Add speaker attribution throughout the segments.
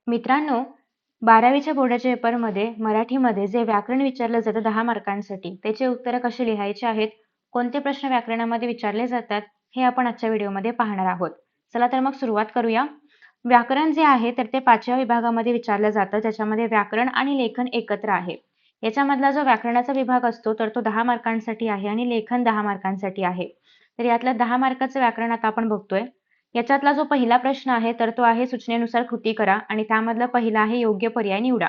Speaker 1: मित्रांनो, 12वीच्या बोर्डाच्या पेपरमध्ये मराठीमध्ये जे व्याकरण विचारलं जातं 10 मार्कांसाठी, त्याची उत्तरं कशी लिहायची आहेत, कोणते प्रश्न व्याकरणामध्ये विचारले जातात, हे आपण आजच्या व्हिडिओमध्ये पाहणार आहोत. चला तर मग सुरुवात करूया. व्याकरण जे आहे तर ते 5व्या विभागामध्ये विचारलं जातं, ज्याच्यामध्ये व्याकरण आणि लेखन एकत्र आहे. याच्यामधला जो व्याकरणाचा विभाग असतो तर तो 10 मार्कांसाठी आहे आणि लेखन 10 मार्कांसाठी आहे. तर यातलं 10 मार्काचं व्याकरण आता आपण बघतोय. याच्यातला जो पहिला प्रश्न आहे तर तो आहे सूचनेनुसार कृती करा आणि त्यामधला पहिला आहे योग्य पर्याय निवडा.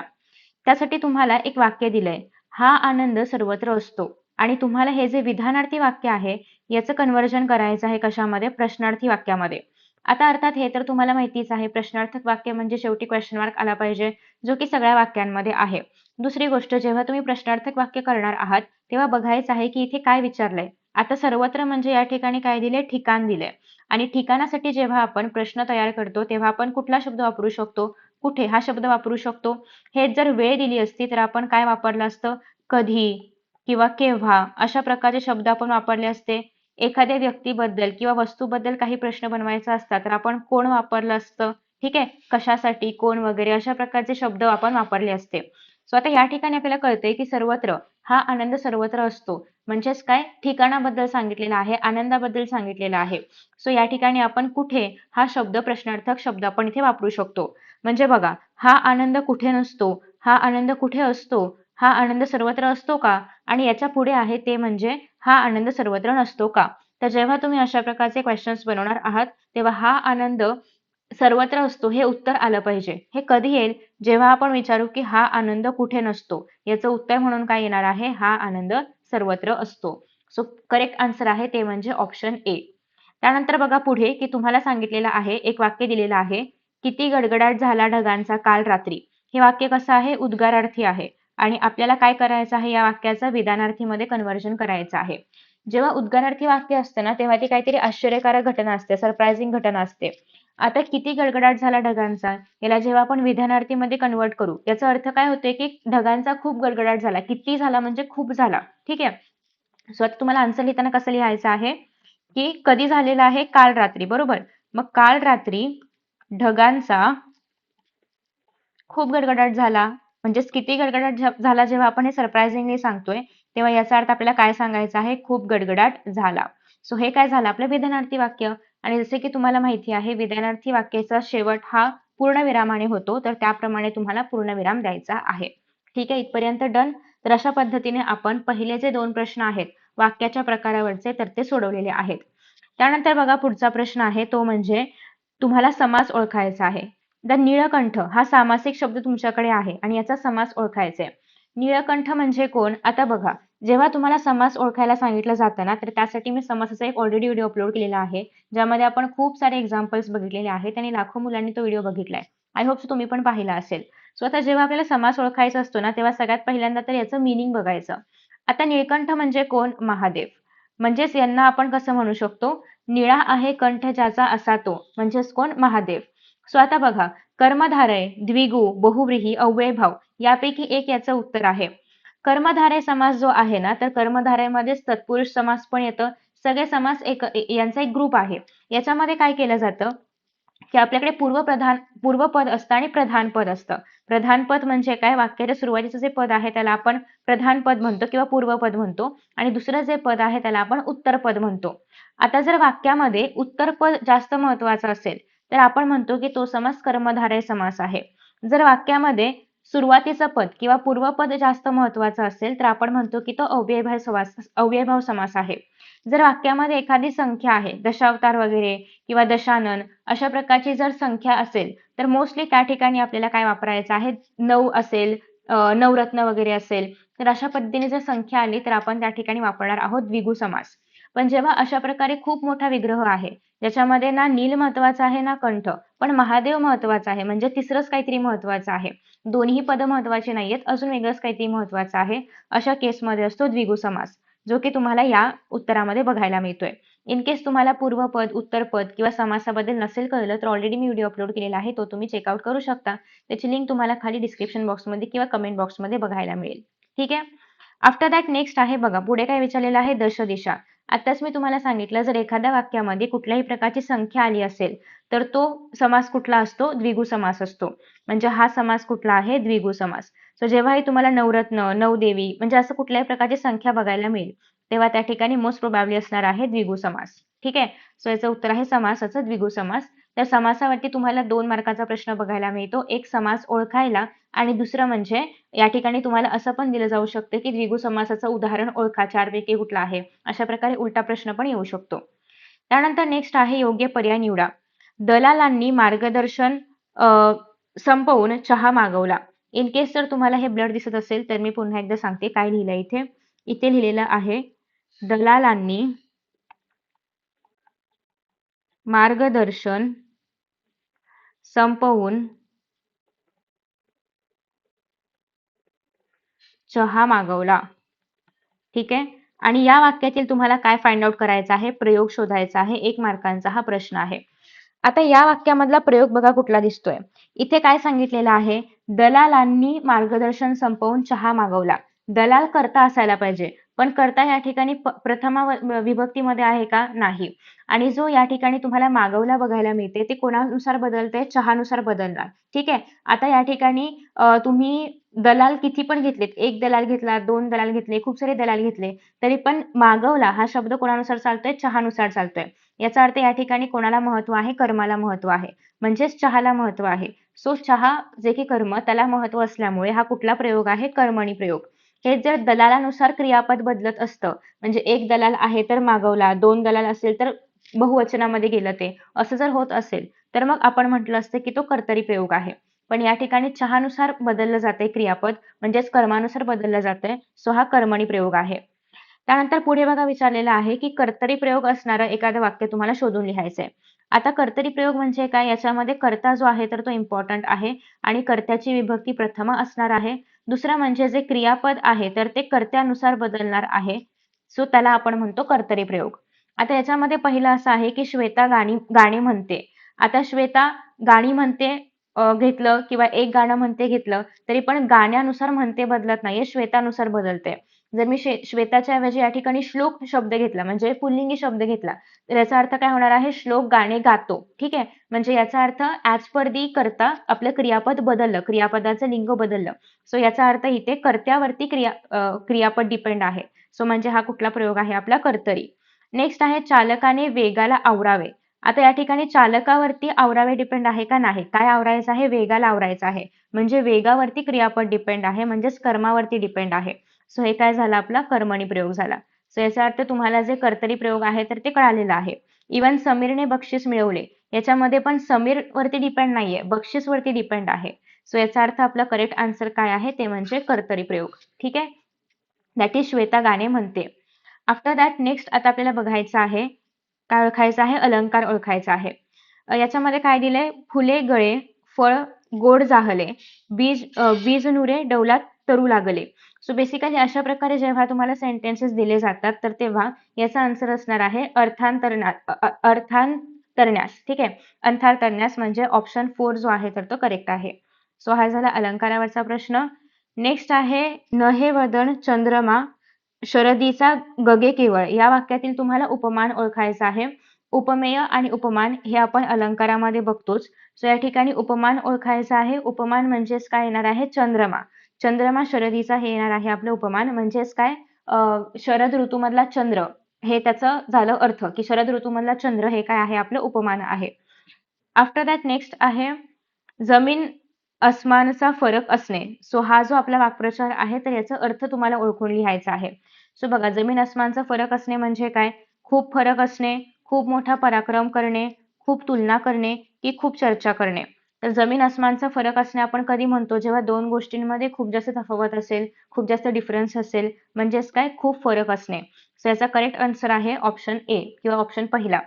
Speaker 1: त्यासाठी तुम्हाला एक वाक्य दिलंय, हा आनंद सर्वत्र असतो आणि तुम्हाला हे जे विधानार्थी वाक्य आहे याचं कन्व्हर्जन करायचं आहे कशामध्ये, प्रश्नार्थी वाक्यामध्ये. आता अर्थात हे तर तुम्हाला माहितीच आहे, प्रश्नार्थक वाक्य म्हणजे शेवटी क्वेश्चन मार्क आला पाहिजे, जो की सगळ्या वाक्यांमध्ये आहे. दुसरी गोष्ट, जेव्हा तुम्ही प्रश्नार्थक वाक्य करणार आहात तेव्हा बघायचं आहे की इथे काय विचारलंय. आता सर्वत्र म्हणजे या ठिकाणी काय दिले, ठिकाण दिले. आणि ठिकाणासाठी जेव्हा आपण प्रश्न तयार करतो तेव्हा आपण कुठला शब्द वापरू शकतो, कुठे हा शब्द वापरू शकतो. हेच जर वेळ दिली असती तर आपण काय वापरलं असतं, कधी किंवा केव्हा अशा प्रकारचे शब्द आपण वापरले असते. एखाद्या व्यक्तीबद्दल किंवा वस्तूबद्दल काही प्रश्न बनवायचा असता तर आपण कोण वापरलं असतं, ठीक आहे, कशासाठी, कोण वगैरे अशा प्रकारचे शब्द आपण वापरले असते. सो आता या ठिकाणी आपल्याला कळतंय की सर्वत्र हा आनंद सर्वत्र असतो म्हणजेच काय, ठिकाणाबद्दल सांगितलेलं आहे, आनंदाबद्दल सांगितलेलं आहे. सो या ठिकाणी आपण कुठे हा शब्द, प्रश्नार्थक शब्द आपण इथे वापरू शकतो. म्हणजे बघा, हा आनंद कुठे नसतो, हा आनंद कुठे असतो, हा आनंद सर्वत्र असतो का, आणि याच्या पुढे आहे ते म्हणजे हा आनंद सर्वत्र नसतो का. तर जेव्हा तुम्ही अशा प्रकारचे क्वेश्चन्स बनवणार आहात तेव्हा हा आनंद सर्वत्र असतो हे उत्तर आलं पाहिजे. हे कधी येईल, जेव्हा आपण विचारू की हा आनंद कुठे नसतो, याचं उत्तर म्हणून काय येणार आहे, हा आनंद सर्वत्र असतो. सो करेक्ट आन्सर आहे ते म्हणजे ऑप्शन ए. त्यानंतर बघा पुढे की तुम्हाला सांगितलेलं आहे, एक वाक्य दिलेलं आहे, किती गडगडाट झाला ढगांचा काल रात्री. हे वाक्य कसं आहे, उद्गारार्थी आहे आणि आपल्याला काय करायचं आहे, या वाक्याचं विधानार्थीमध्ये कन्व्हर्जन करायचं आहे. जेव्हा उद्गारार्थी वाक्य असतं ना तेव्हा ती काहीतरी आश्चर्यकारक घटना असते, सरप्रायझिंग घटना असते. आता किती गडगडाट झाला ढगांचा, याला जेव्हा आपण विधानार्थीमध्ये कन्वर्ट करू, याचा अर्थ काय होतोय की ढगांचा खूप गडगडाट झाला. किती झाला म्हणजे खूप झाला, ठीक आहे. सो आता तुम्हाला आन्सर लिहिताना कसं लिहायचं आहे की कधी झालेला आहे, काल रात्री, बरोबर. मग काल रात्री ढगांचा खूप गडगडाट झाला म्हणजेच किती गडगडाट झाला, जेव्हा आपण हे सरप्रायझिंगली सांगतोय तेव्हा याचा अर्थ आपल्याला काय सांगायचा आहे, खूप गडगडाट झाला. सो हे काय झालं, आपलं विधानार्थी वाक्य. आणि जसे की तुम्हाला माहिती आहे, विधानार्थी वाक्याचा शेवट हा पूर्णविरामाने होतो, तर त्याप्रमाणे तुम्हाला पूर्णविराम द्यायचा आहे. ठीक आहे, इथपर्यंत डन. तर अशा पद्धतीने आपण पहिले जे 2 प्रश्न आहेत वाक्याच्या प्रकारावरचे तर ते सोडवलेले आहेत. त्यानंतर बघा पुढचा प्रश्न आहे, तो म्हणजे तुम्हाला समास ओळखायचा आहे. द नीळकंठ हा सामासिक शब्द तुमच्याकडे आहे आणि याचा समास ओळखायचा आहे. नीळकंठ म्हणजे कोण, आता बघा, जेव्हा तुम्हाला समास ओळखायला सांगितलं जातं ना तर त्यासाठी मी समासाचा एक ऑलरेडी व्हिडिओ अपलोड केलेला आहे, ज्यामध्ये आपण खूप सारे एक्झाम्पल्स बघितलेले आहेत आणि लाखो मुलांनी तो व्हिडिओ बघितलाय. आय होप तुम्ही पण पाहिला असेल. सो आता जेव्हा आपल्याला समास ओळखायचा असतो ना तेव्हा सगळ्यात पहिल्यांदा तर याचं मिनिंग बघायचं. आता निळकंठ म्हणजे कोण, महादेव. म्हणजेच यांना आपण कसं म्हणू शकतो, निळा आहे कंठ ज्याचा असा तो, म्हणजेच कोण, महादेव. सो आता बघा, कर्मधारय, द्विगु, बहुव्रीही, अव्ययभाव यापैकी एक याचं उत्तर आहे. कर्मधारय समास जो आहे ना तर कर्मधारयमध्येच तत्पुरुष समास पण येतं. सगळे समास यांचा एक ग्रुप आहे. याच्यामध्ये काय केलं जातं की आपल्याकडे पूर्वपद असतं आणि प्रधान पद असतं. प्रधान पद म्हणजे काय, वाक्याच्या सुरुवातीचं जे पद आहे त्याला आपण प्रधान पद म्हणतो किंवा पूर्वपद म्हणतो आणि दुसरं जे पद आहे त्याला आपण उत्तरपद म्हणतो. आता जर वाक्यामध्ये उत्तरपद जास्त महत्वाचं असेल तर आपण म्हणतो की तो समास कर्मधारय समास आहे. जर वाक्यामध्ये सुरुवातीचं पद किंवा पूर्वपद जास्त महत्वाचं असेल तर आपण म्हणतो की तो अव्ययभाव समास आहे. जर वाक्यामध्ये एखादी संख्या आहे, दशावतार वगैरे किंवा दशानन अशा प्रकारची जर संख्या असेल तर मोस्टली त्या ठिकाणी आपल्याला काय वापरायचं आहे, 9 असेल, नवरत्न वगैरे असेल, तर अशा पद्धतीने जर संख्या आली तर आपण त्या ठिकाणी वापरणार आहोत द्विगु समास. पण जेव्हा अशा प्रकारे खूप मोठा विग्रह आहे, ज्याच्यामध्ये ना नील महत्वाचा आहे ना कंठ, पण महादेव महत्वाचा आहे, म्हणजे तिसरंच काहीतरी महत्वाचं आहे, दोन्ही पद महत्वाची नाहीयेत, अजून वेगळंच काहीतरी महत्वाचं आहे, अशा केसमध्ये असतो द्विगु समास, जो की तुम्हाला या उत्तरामध्ये बघायला मिळतोय. इन केस तुम्हाला पूर्वपद, उत्तरपद किंवा समासाबद्दल नसेल कळलं तर ऑलरेडी मी व्हिडिओ अपलोड केलेला आहे, तो तुम्ही चेकआउट करू शकता. त्याची लिंक तुम्हाला खाली डिस्क्रिप्शन बॉक्समध्ये किंवा कमेंट बॉक्समध्ये बघायला मिळेल. ठीक आहे. आफ्टर दॅट नेक्स्ट आहे बघा, पुढे काय विचारलेलं आहे, दश दिशा. आताच मी तुम्हाला सांगितलं, जर एखाद्या वाक्यामध्ये कुठल्याही प्रकारची संख्या आली असेल, तर तो समास कुठला असतो? द्विगु समास असतो. म्हणजे हा समास कुठला आहे? द्विगु समास. सो जेव्हाही तुम्हाला नवरत्न, नवदेवी म्हणजे असं कुठल्याही प्रकारची संख्या बघायला मिळेल, तेव्हा त्या ठिकाणी मोस्ट प्रोबॅबली असणार आहे द्विगु समास. ठीक आहे? सो याचं उत्तर आहे समासाचं द्विगु समास. त्या समासावरती तुम्हाला 2 मार्काचा प्रश्न बघायला मिळतो. एक समास ओळखायला आणि दुसरं म्हणजे या ठिकाणी तुम्हाला असं पण दिलं जाऊ शकतं, की द्विगु समासाचं उदाहरण ओळखा, 4 पैकी कुठलं आहे? अशा प्रकारे उलटा प्रश्न पण येऊ शकतो. त्यानंतर नेक्स्ट आहे योग्य पर्याय निवडा. दलालांनी मार्गदर्शन संपवून चहा मागवला. इन केस जर तुम्हाला हे ब्लड दिसत असेल, तर मी पुन्हा एकदा सांगते काय लिहिलंय इथे. इथे लिहिलेलं आहे, दलालांनी मार्गदर्शन संपवून चहा मागवला. ठीक आहे? आणि या वाक्यातील तुम्हाला काय फाइंड आउट करायचं आहे? प्रयोग शोधायचा आहे. 1 मार्कांचा हा प्रश्न आहे. आता या वाक्यामधला प्रयोग बघा कुठला दिसतोय. इथे काय सांगितलेलं आहे? दलालांनी मार्गदर्शन संपवून चहा मागवला. दलाल कर्ता असायला पाहिजे. पण कर्ता या ठिकाणी प्रथमा विभक्तीमध्ये आहे का? नाही. आणि जो या ठिकाणी तुम्हाला मागवला बघायला मिळते ते कोणानुसार बदलते? चहानुसार बदलणार. ठीक आहे? आता या ठिकाणी तुम्ही दलाल किती पण घेतलेत, 1 दलाल घेतला, 2 दलाल घेतले, खूप सारे दलाल घेतले, तरी पण मागवला हा शब्द कोणानुसार चालतोय? चहानुसार चालतोय. याचा अर्थ या ठिकाणी कोणाला महत्व आहे? कर्माला महत्व आहे. म्हणजेच चहाला महत्व आहे. सो चहा जे की कर्म त्याला महत्व असल्यामुळे हा कुठला प्रयोग आहे? कर्मणी प्रयोग. हे जर दलालानुसार क्रियापद बदलत असतं, म्हणजे 1 दलाल आहे तर मागवला, 2 दलाल असेल तर बहुवचनामध्ये गेलं ते, असं जर होत असेल, तर मग आपण म्हटलं असतं की तो कर्तरी प्रयोग आहे. पण या ठिकाणी चहानुसार बदललं जातंय क्रियापद, म्हणजेच कर्मानुसार बदललं जातंय. सो हा कर्मणी प्रयोग आहे. त्यानंतर पुढे बघा विचारलेलं आहे, की कर्तरी प्रयोग असणारं एखादं वाक्य तुम्हाला शोधून लिहायचंय. आता कर्तरी प्रयोग म्हणजे काय? याच्यामध्ये कर्ता जो आहे तर तो इम्पॉर्टंट आहे आणि कर्त्याची विभक्ती प्रथमा असणार आहे. दुसरं म्हणजे जे क्रियापद आहे तर ते कर्त्यानुसार बदलणार आहे. सो त्याला आपण म्हणतो कर्तरी प्रयोग. आता याच्यामध्ये पहिलं असं आहे, की श्वेता गाणी म्हणते. आता श्वेता गाणी म्हणते घेतलं किंवा एक गाणं म्हणते घेतलं, तरी पण गाण्यानुसार म्हणते बदलत नाहीये, श्वेतानुसार बदलते. जर मी श्वेताच्या ऐवजी या ठिकाणी श्लोक शब्द घेतला म्हणजे पुल्लिंगी शब्द घेतला, तर याचा अर्थ काय होणार आहे? श्लोक गाणे गातो. ठीक आहे? म्हणजे याचा अर्थ ॲज पर दी कर्ता आपलं क्रियापद बदललं, क्रियापदाचं लिंग बदललं. सो याचा अर्थ इथे कर्त्यावरती क्रियापद डिपेंड आहे. सो म्हणजे हा कुठला प्रयोग आहे? आपला कर्तरी. नेक्स्ट आहे चालकाने वेगाला आवरावे. आता या ठिकाणी चालकावरती आवरावे डिपेंड आहे का? नाही. काय आवरायचं आहे? वेगाला आवरायचं आहे. म्हणजे वेगावरती क्रियापद डिपेंड आहे, म्हणजेच कर्मावरती डिपेंड आहे. सो हे काय झालं? आपला कर्मणी प्रयोग झाला. सो याचा अर्थ तुम्हाला जे कर्तरी प्रयोग आहे तर ते कळालेलं आहे. इव्हन समीरने बक्षीस मिळवले. याच्यामध्ये पण समीर वरती डिपेंड नाहीये, बक्षीस वरती डिपेंड आहे. सो याचा अर्थ आपला करेक्ट आन्सर काय आहे? ते म्हणजे कर्तरी प्रयोग. ठीक आहे? दॅट इज श्वेता गाणे म्हणते. आफ्टर दॅट नेक्स्ट आता आपल्याला बघायचं आहे, काय ओळखायचं आहे? अलंकार ओळखायचा आहे. याच्यामध्ये काय दिलंय? फुले गळे, फळ गोड जाहले, बीज नुरे डौलात तरू लागले. सो बेसिकली अशा प्रकारे जेव्हा तुम्हाला सेंटेन्सेस दिले जातात, तर तेव्हा याचा आन्सर असणार आहे अर्थांतरण्यास. ठीक आहे? अंथारण्यास म्हणजे ऑप्शन 4 जो आहे तर तो करेक्ट आहे. सो हा झाला अलंकारावरचा प्रश्न. नेक्स्ट आहे न हे वदन चंद्रमा शरदीचा गगे केवळ. या वाक्यातील तुम्हाला उपमान ओळखायचा आहे. उपमेय आणि उपमान हे आपण अलंकारामध्ये बघतोच. सो या ठिकाणी उपमान ओळखायचं आहे. उपमान म्हणजेच काय येणार आहे? चंद्रमा. चंद्रमा शरदीचा हे येणार आहे आपलं उपमान. म्हणजेच काय? शरद ऋतूमधला चंद्र हे त्याचं झालं अर्थ, की शरद ऋतूमधला चंद्र हे काय आहे? आपलं उपमान आहे. आफ्टर दॅट नेक्स्ट आहे जमीन अस्मानचा फरक असणे. सो हा जो आपला वाक्प्रचार आहे तर याचा अर्थ तुम्हाला ओळखून लिहायचा आहे. सो बघा, जमीन अस्मानचा फरक असणे म्हणजे काय? खूप फरक असणे, खूप मोठा पराक्रम करणे, खूप तुलना करणे, की खूप चर्चा करणे. तर जमीन अस्मानचा फरक असणे आपण कधी म्हणतो? जेव्हा 2 गोष्टींमध्ये खूप जास्त तफावत असेल, खूप जास्त डिफरन्स असेल, म्हणजेच काय? खूप फरक असणे. सो याचा करेक्ट आन्सर आहे ऑप्शन ए किंवा ऑप्शन पहिला.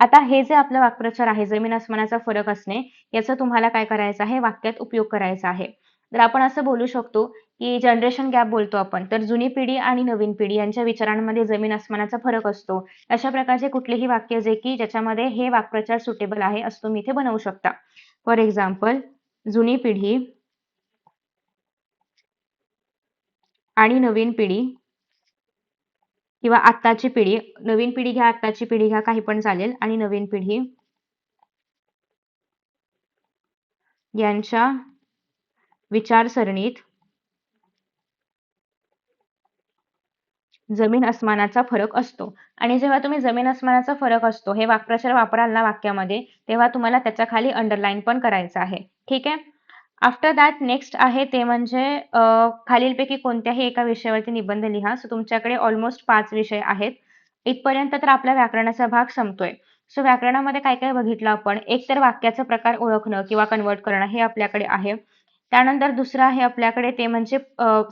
Speaker 1: आता हे जे आपलं वाक्प्रचार आहे, जमीन अस्मानाचा फरक असणे, याचा तुम्हाला काय करायचं आहे? वाक्यात उपयोग करायचा आहे. तर आपण असं बोलू शकतो, की जनरेशन गॅप बोलतो आपण. तर जुनी पिढी आणि नवीन पिढी यांच्या विचारांमध्ये जमीन अस्मानाचा फरक असतो. अशा प्रकारचे कुठलेही वाक्य जे की ज्याच्यामध्ये हे वाक्प्रचार सुटेबल आहे, असं तुम्ही इथे बनवू शकता. फॉर एक्झाम्पल, जुनी पिढी आणि नवीन पिढी किंवा आत्ताची पिढी, नवीन पिढी घ्या, आत्ताची पिढी घ्या, काही पण चालेल, आणि नवीन पिढी यांच्या विचारसरणीत जमीन अस्मानाचा फरक असतो. आणि जेव्हा तुम्ही जमीन अस्मानाचा फरक असतो हे वाक्प्रचार वापराल ना वाक्यामध्ये, तेव्हा तुम्हाला त्याच्या खाली अंडरलाईन पण करायचं आहे. ठीक आहे. आफ्टर दॅट नेक्स्ट आहे ते म्हणजे खालीलपैकी कोणत्याही एका विषयावरती निबंध लिहा. सो तुमच्याकडे ऑलमोस्ट 5 विषय आहेत. इथपर्यंत तर आपला व्याकरणाचा भाग संपतोय. सो व्याकरणामध्ये काय काय बघितलं आपण? एक तर वाक्याचा प्रकार ओळखणं किंवा कन्व्हर्ट करणं हे आपल्याकडे आहे. त्यानंतर दुसरं आहे आपल्याकडे ते म्हणजे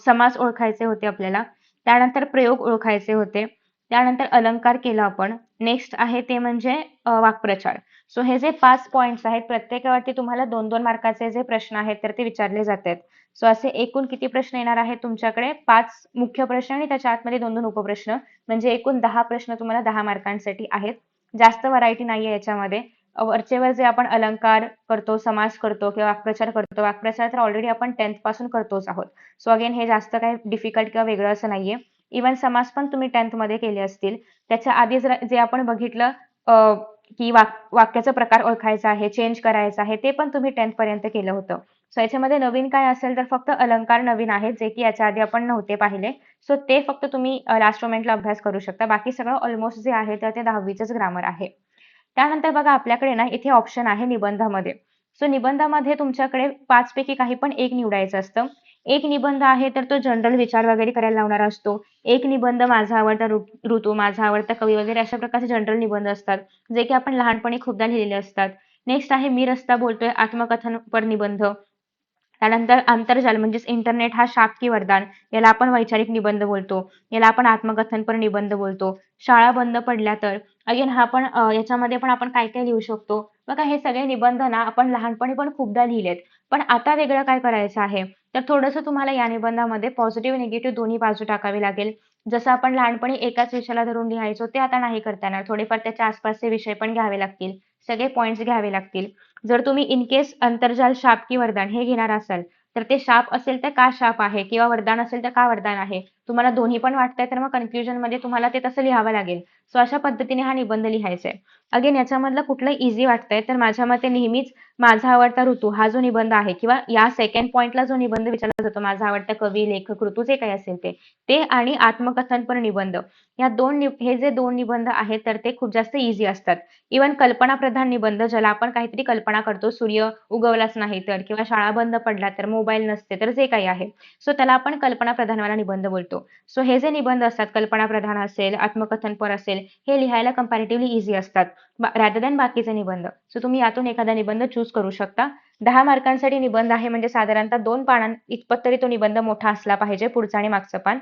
Speaker 1: समास ओळखायचे होते आपल्याला. त्यानंतर प्रयोग ओळखायचे होते. त्यानंतर अलंकार केला आपण. नेक्स्ट आहे ते म्हणजे वाक्प्रचार. सो हे जे 5 पॉइंट्स आहेत प्रत्येकावरती तुम्हाला 2-2 मार्काचे जे प्रश्न आहेत तर ते विचारले जातात. सो असे एकूण किती प्रश्न येणार आहेत तुमच्याकडे? 5 मुख्य प्रश्न आणि त्याच्या आतमध्ये 2-2 उपप्रश्न, म्हणजे एकूण 10 प्रश्न तुम्हाला 10 मार्कांसाठी आहेत. जास्त व्हरायटी नाहीये याच्यामध्ये. वरचेवर जे आपण अलंकार करतो, समास करतो किंवा वाक्प्रचार करतो. वाक्प्रचार तर ऑलरेडी आपण 10th पासून करतोच आहोत. सो अगेन हे जास्त काही डिफिकल्ट किंवा वेगळं असं नाहीये. इव्हन समास पण तुम्ही 10th मध्ये केले असतील. त्याच्या आधी जे आपण बघितलं की वाक्याचा प्रकार ओळखायचा आहे, चेंज करायचा आहे, ते पण तुम्ही 10th पर्यंत केलं होतं. सो याच्यामध्ये नवीन काय असेल तर फक्त अलंकार नवीन आहेत, जे की याच्या आधी आपण नव्हते पाहिले. सो ते फक्त तुम्ही लास्ट मोमेंटला अभ्यास करू शकता. बाकी सगळं ऑलमोस्ट जे आहे तर ते 10वीचंच ग्रामर आहे. त्यानंतर बघा आपल्याकडे ना इथे ऑप्शन आहे निबंधामध्ये. सो निबंधामध्ये तुमच्याकडे 5 पैकी काही पण एक निवडायचं असतं. एक निबंध आहे तर तो जनरल विचार वगैरे करायला लावणारा असतो. एक निबंध माझा आवडता ऋतू, माझा आवडता कवी वगैरे अशा प्रकारचे जनरल निबंध असतात, जे की आपण लहानपणी खूपदा लिहिलेले असतात. नेक्स्ट आहे मी रस्ता बोलतोय आत्मकथनपर निबंध. त्यानंतर आंतरजाल म्हणजेच इंटरनेट हा शाप की वरदान, याला आपण वैचारिक निबंध बोलतो. याला आपण आत्मकथनपर निबंध बोलतो. शाळा बंद पडल्या तर अगेन हा पण याच्यामध्ये पण आपण काय काय लिहू शकतो. बघा हे सगळे निबंध ना आपण लहानपणी पण खूपदा लिहिलेत. पण आता वेगळं काय करायचं आहे, तर थोडंसं तुम्हाला या निबंधामध्ये पॉझिटिव्ह निगेटिव्ह दोन्ही बाजू टाकावी लागेल. जसं आपण लहानपणी एकाच विषयाला धरून लिहायचो ते आता नाही करता येणार. थोडेफार त्याच्या आसपासचे विषय पण घ्यावे लागतील. सगळे पॉइंट्स घ्यावे लागतील. जर तुम्ही इन केस आंतरजाल शाप की वरदान हे घेणार असाल, तर ते शाप असेल तर का शाप आहे किंवा वरदान असेल तर का वरदान आहे. तुम्हाला दोन्ही पण वाटतंय तर मग कन्क्लुजनमध्ये तुम्हाला ते तसं लिहावं लागेल. सो अशा पद्धतीने हा निबंध लिहायचा आहे. अगेन याच्यामधलं कुठलं इझी वाटतंय तर माझ्या मते नेहमीच माझा आवडता ऋतू हा जो निबंध आहे किंवा या सेकंड पॉइंटला जो निबंध विचारला जातो, माझा आवडता कवी, लेखक, ऋतू जे काही असेल ते आणि आत्मकथनपर निबंध या हे जे 2 निबंध आहेत तर ते खूप जास्त इझी असतात. इव्हन कल्पनाप्रधान निबंध ज्याला आपण काहीतरी कल्पना करतो, सूर्य उगवलाच नाही तर किंवा शाळा बंद पडल्या तर, मोबाईल नसते तर, जे काही आहे. सो त्याला आपण कल्पनाप्रधानवाला निबंध बोलतो. सो हे जे निबंध असतात कल्पनाप्रधान असेल, आत्मकथनपर असेल, हे लिहायला कंपॅरेटिव्हली इझी असतात रॅदर दॅन बाकीचे निबंध. सो तुम्ही यातून एखादा निबंध चूज करू शकता. 10 मार्कांसाठी निबंध आहे म्हणजे साधारणतः 2 पानां इतपत तरी तो निबंध मोठा असला पाहिजे, पुढचा आणि मागचं पान.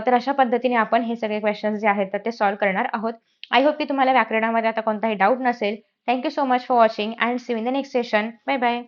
Speaker 1: तर अशा पद्धतीने आपण हे सगळे क्वेश्चन्स जे आहेत तर ते सॉल्व्ह करणार आहोत. आय होप की तुम्हाला व्याकरणामध्ये आता कोणताही डाऊट नसेल. Thank you so much for watching and see you in the next session. Bye bye.